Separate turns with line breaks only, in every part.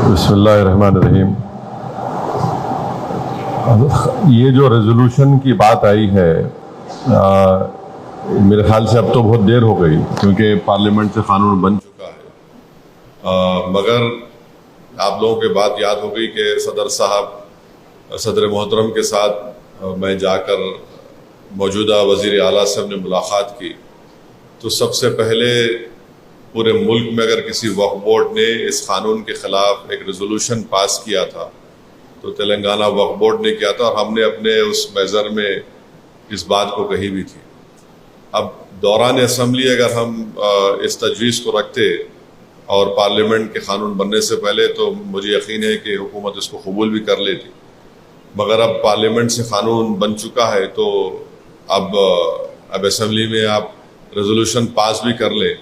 بسم اللہ الرحمن الرحیم۔ یہ جو ریزولوشن کی بات آئی ہے میرے خیال سے اب تو بہت دیر ہو گئی، کیونکہ پارلیمنٹ سے قانون بن چکا ہے، مگر آپ لوگوں کے بات یاد ہو گئی کہ صدر محترم کے ساتھ میں جا کر موجودہ وزیر اعلیٰ سے ہم نے ملاقات کی، تو سب سے پہلے پورے ملک میں اگر کسی وقف بورڈ نے اس قانون کے خلاف ایک ریزولوشن پاس کیا تھا تو تلنگانہ وقف بورڈ نے کیا تھا، اور ہم نے اپنے اس محضر میں اس بات کو کہی بھی تھی۔ اب دوران اسمبلی اگر ہم اس تجویز کو رکھتے اور پارلیمنٹ کے قانون بننے سے پہلے، تو مجھے یقین ہے کہ حکومت اس کو قبول بھی کر لیتی، مگر اب پارلیمنٹ سے قانون بن چکا ہے تو اب اسمبلی میں آپ ریزولوشن پاس بھی کر لیں،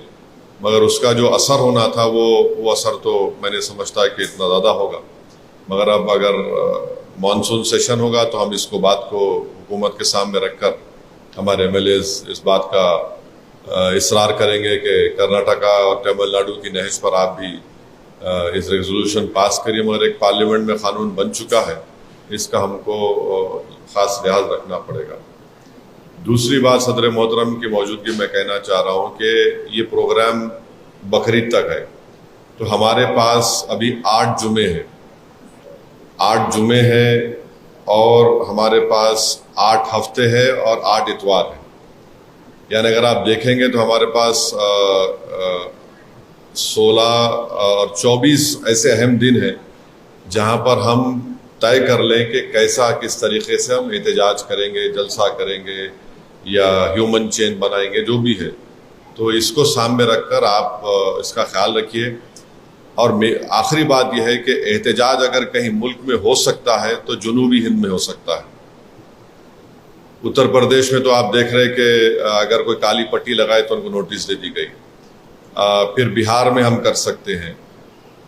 مگر اس کا جو اثر ہونا تھا وہ اثر تو میں نے سمجھتا ہے کہ اتنا زیادہ ہوگا، مگر اب اگر مانسون سیشن ہوگا تو ہم اس کو بات کو حکومت کے سامنے رکھ کر ہمارے ایم ایل ایز اس بات کا اصرار کریں گے کہ کرناٹکا اور تمل ناڈو کی نہج پر آپ بھی اس ریزولوشن پاس کریے، مگر ایک پارلیمنٹ میں قانون بن چکا ہے، اس کا ہم کو خاص لحاظ رکھنا پڑے گا۔ دوسری بات، صدر محترم کی موجودگی میں کہنا چاہ رہا ہوں کہ یہ پروگرام بقرعید تک ہے، تو ہمارے پاس ابھی 8 جمعے ہیں، 8 جمعے ہیں، اور ہمارے پاس 8 ہفتے ہیں اور 8 اتوار ہیں، یعنی اگر آپ دیکھیں گے تو ہمارے پاس 16 اور 24 ایسے اہم دن ہیں جہاں پر ہم طے کر لیں کہ کس طریقے سے ہم احتجاج کریں گے، جلسہ کریں گے یا ہیومن چین بنائیں گے، جو بھی ہے، تو اس کو سامنے رکھ کر آپ اس کا خیال رکھیے۔ اور آخری بات یہ ہے کہ احتجاج اگر کہیں ملک میں ہو سکتا ہے تو جنوبی ہند میں ہو سکتا ہے۔ اتر پردیش میں تو آپ دیکھ رہے کہ اگر کوئی کالی پٹی لگائے تو ان کو نوٹس دے دی گئی، پھر بہار میں ہم کر سکتے ہیں،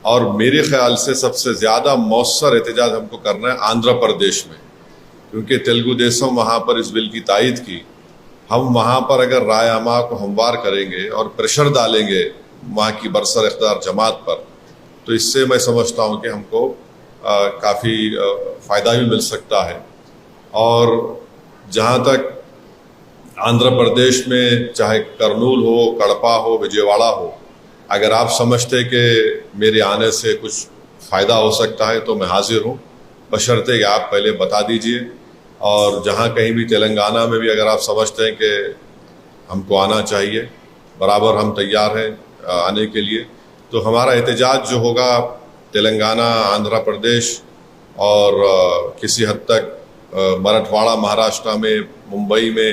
اور میرے خیال سے سب سے زیادہ مؤثر احتجاج ہم کو کرنا ہے آندھرا پردیش میں، کیونکہ تیلگو دیسم وہاں پر اس بل کی تائید کی۔ ہم وہاں پر اگر رائے عامہ کو ہموار کریں گے اور پریشر ڈالیں گے وہاں کی برسر اقتدار جماعت پر، تو اس سے میں سمجھتا ہوں کہ ہم کو کافی فائدہ بھی مل سکتا ہے۔ اور جہاں تک آندھرا پردیش میں چاہے کرنول ہو، کڑپا ہو، وجے واڑا ہو، اگر آپ سمجھتے کہ میرے آنے سے کچھ فائدہ ہو سکتا ہے تو میں حاضر ہوں، بشرطے کہ آپ پہلے بتا دیجئے۔ اور جہاں کہیں بھی تلنگانہ میں بھی اگر آپ سمجھتے ہیں کہ ہم کو آنا چاہیے، برابر ہم تیار ہیں آنے کے لیے۔ تو ہمارا احتجاج جو ہوگا تلنگانہ، آندھرا پردیش اور کسی حد تک مراٹھواڑہ، مہاراشٹرا میں، ممبئی میں،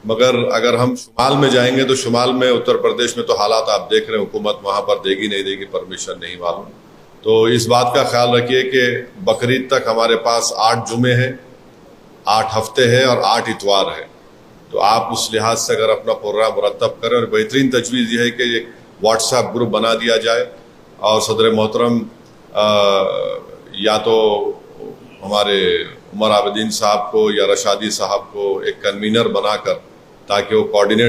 مگر اگر ہم شمال میں جائیں گے تو شمال میں، اتر پردیش میں تو حالات آپ دیکھ رہے ہیں، حکومت وہاں پر دے گی نہیں دے گی پرمیشن نہیں معلوم۔ تو اس بات کا خیال رکھیے کہ بقرعید تک ہمارے پاس 8 جمعے ہیں، 8 ہفتے ہیں اور 8 اتوار ہیں، تو آپ اس لحاظ سے اگر اپنا پروگرام مرتب کریں، اور بہترین تجویز یہ ہے کہ ایک واٹس ایپ گروپ بنا دیا جائے، اور صدر محترم یا تو ہمارے عمر عابدین صاحب کو یا رشادی صاحب کو ایک کنوینر بنا کر، تاکہ وہ کوارڈینیٹ